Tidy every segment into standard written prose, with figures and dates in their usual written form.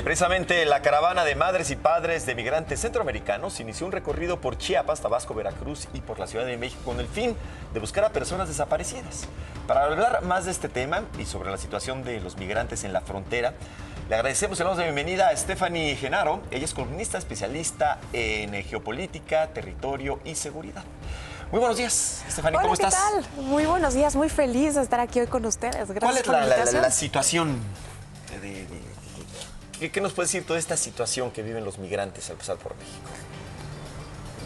Precisamente la caravana de madres y padres de migrantes centroamericanos inició un recorrido por Chiapas, Tabasco, Veracruz y por la Ciudad de México con el fin de buscar a personas desaparecidas. Para hablar más de este tema y sobre la situación de los migrantes en la frontera, le agradecemos y le damos la bienvenida a Stephanie Genaro. Ella es columnista especialista en geopolítica, territorio y seguridad. Muy buenos días, Stephanie, ¿cómo estás? ¿Qué tal? Muy buenos días, muy feliz de estar aquí hoy con ustedes. Gracias. ¿Cuál es por la invitación. la situación? ¿Qué nos puede decir toda esta situación que viven los migrantes al pasar por México?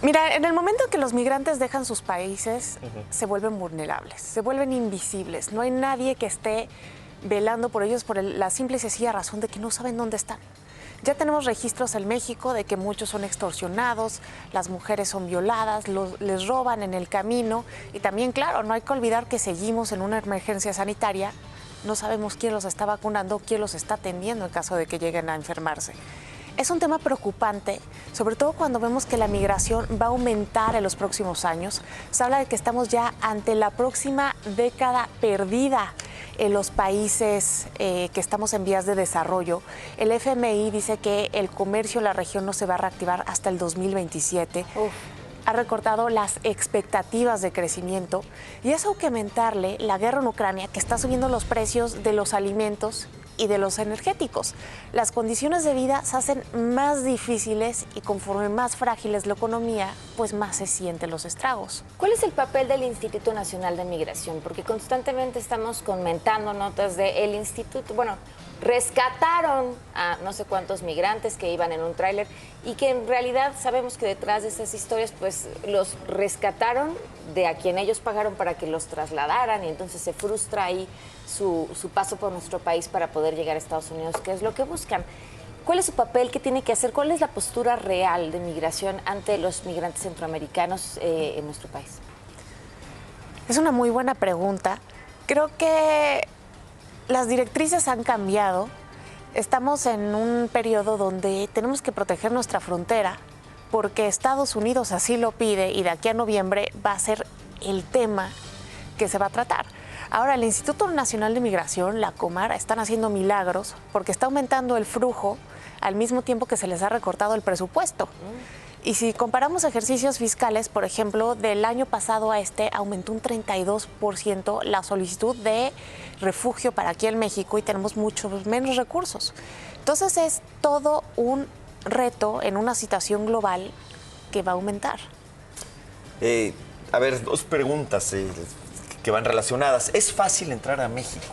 Mira, en el momento que los migrantes dejan sus países, se vuelven vulnerables, se vuelven invisibles. No hay nadie que esté velando por ellos por la simple y sencilla razón de que no saben dónde están. Ya tenemos registros en México de que muchos son extorsionados, las mujeres son violadas, les roban en el camino y también, claro, no hay que olvidar que seguimos en una emergencia sanitaria. No sabemos quién los está vacunando, quién los está atendiendo en caso de que lleguen a enfermarse. Es un tema preocupante, sobre todo cuando vemos que la migración va a aumentar en los próximos años. Se habla de que estamos ya ante la próxima década perdida en los países que estamos en vías de desarrollo. El FMI dice que el comercio en la región no se va a reactivar hasta el 2027. Ha recortado las expectativas de crecimiento y eso hay que aumentarle la guerra en Ucrania, que está subiendo los precios de los alimentos y de los energéticos. Las condiciones de vida se hacen más difíciles y conforme más frágil es la economía, pues más se sienten los estragos. ¿Cuál es el papel del Instituto Nacional de Migración? Porque constantemente estamos comentando notas del instituto. Bueno, rescataron a no sé cuántos migrantes que iban en un tráiler y que en realidad sabemos que detrás de esas historias pues los rescataron de a quien ellos pagaron para que los trasladaran y entonces se frustra ahí su paso por nuestro país para poder llegar a Estados Unidos, que es lo que buscan. ¿Cuál es su papel? ¿Qué tiene que hacer? ¿Cuál es la postura real de migración ante los migrantes centroamericanos en nuestro país? Es una muy buena pregunta. Creo que las directrices han cambiado. Estamos en un periodo donde tenemos que proteger nuestra frontera porque Estados Unidos así lo pide y de aquí a noviembre va a ser el tema que se va a tratar. Ahora, el Instituto Nacional de Migración, la Comar, están haciendo milagros porque está aumentando el flujo al mismo tiempo que se les ha recortado el presupuesto. Y si comparamos ejercicios fiscales, por ejemplo, del año pasado a este, aumentó un 32% la solicitud de refugio para aquí en México y tenemos muchos menos recursos. Entonces es todo un reto en una situación global que va a aumentar. A ver, dos preguntas que van relacionadas. ¿Es fácil entrar a México?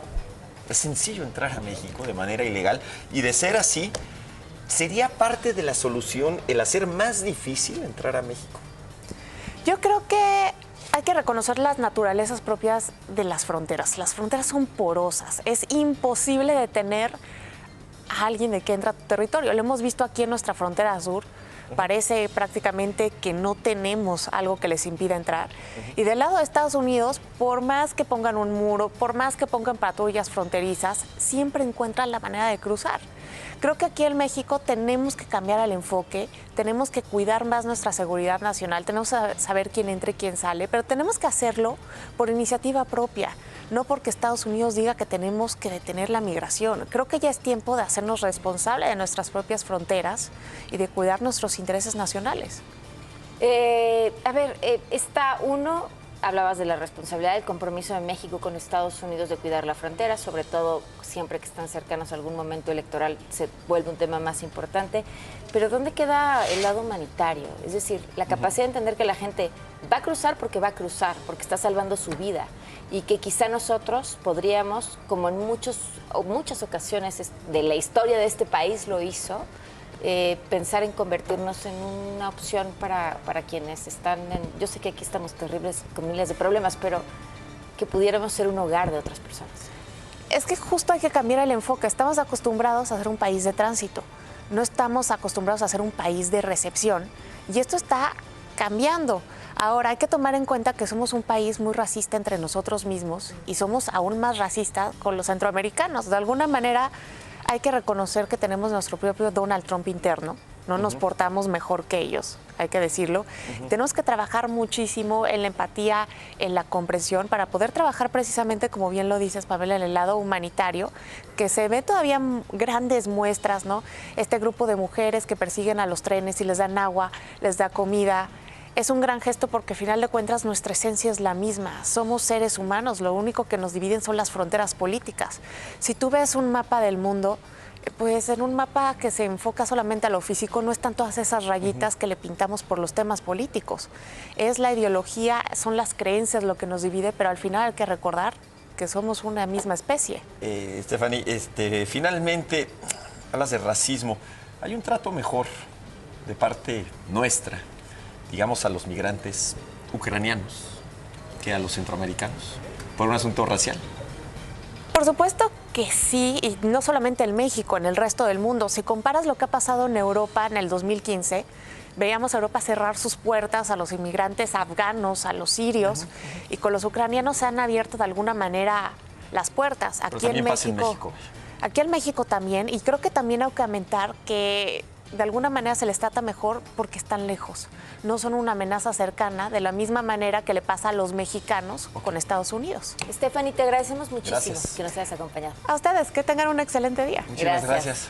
¿Es sencillo entrar a México de manera ilegal? Y de ser así, ¿sería parte de la solución el hacer más difícil entrar a México? Yo creo que hay que reconocer las naturalezas propias de las fronteras. Las fronteras son porosas. Es imposible detener a alguien de que entra a tu territorio. Lo hemos visto aquí en nuestra frontera sur. Parece prácticamente que no tenemos algo que les impida entrar. Y del lado de Estados Unidos, por más que pongan un muro, por más que pongan patrullas fronterizas, siempre encuentran la manera de cruzar. Creo que aquí en México tenemos que cambiar el enfoque, tenemos que cuidar más nuestra seguridad nacional, tenemos que saber quién entra y quién sale, pero tenemos que hacerlo por iniciativa propia, no porque Estados Unidos diga que tenemos que detener la migración. Creo que ya es tiempo de hacernos responsables de nuestras propias fronteras y de cuidar nuestros intereses nacionales. Está uno, hablabas de la responsabilidad del compromiso de México con Estados Unidos de cuidar la frontera, sobre todo siempre que están cercanos a algún momento electoral se vuelve un tema más importante, pero ¿dónde queda el lado humanitario? Es decir, la capacidad de entender que la gente va a cruzar, porque está salvando su vida y que quizá nosotros podríamos, como en muchas ocasiones de la historia de este país lo hizo, pensar en convertirnos en una opción para quienes están yo sé que aquí estamos terribles con miles de problemas, pero que pudiéramos ser un hogar de otras personas. Es que justo hay que cambiar el enfoque. Estamos acostumbrados a ser un país de tránsito, no estamos acostumbrados a ser un país de recepción y esto está cambiando. Ahora hay que tomar en cuenta que somos un país muy racista entre nosotros mismos y somos aún más racistas con los centroamericanos. De alguna manera hay que reconocer que tenemos nuestro propio Donald Trump interno, no nos portamos mejor que ellos. hay que decirlo. Tenemos que trabajar muchísimo en la empatía, en la comprensión, para poder trabajar precisamente, como bien lo dices, Pamela, en el lado humanitario, que se ve todavía grandes muestras, ¿no? Este grupo de mujeres que persiguen a los trenes y les dan agua, les da comida. Es un gran gesto porque al final de cuentas nuestra esencia es la misma. Somos seres humanos, lo único que nos dividen son las fronteras políticas. Si tú ves un mapa del mundo, pues en un mapa que se enfoca solamente a lo físico no están todas esas rayitas que le pintamos por los temas políticos. Es la ideología, son las creencias lo que nos divide, pero al final hay que recordar que somos una misma especie. Stephanie, finalmente hablas de racismo. ¿Hay un trato mejor de parte nuestra, digamos, a los migrantes ucranianos que a los centroamericanos por un asunto racial? Por supuesto que sí, y no solamente en México, en el resto del mundo. Si comparas lo que ha pasado en Europa en el 2015, veíamos a Europa cerrar sus puertas a los inmigrantes afganos, a los sirios, y con los ucranianos se han abierto de alguna manera las puertas. Pero también pasa en México. Aquí en México también, y creo que también hay que aumentar que de alguna manera se les trata mejor porque están lejos. No son una amenaza cercana, de la misma manera que le pasa a los mexicanos con Estados Unidos. Stephanie, te agradecemos muchísimo Gracias. que nos hayas acompañado. A ustedes, que tengan un excelente día. Muchísimas gracias.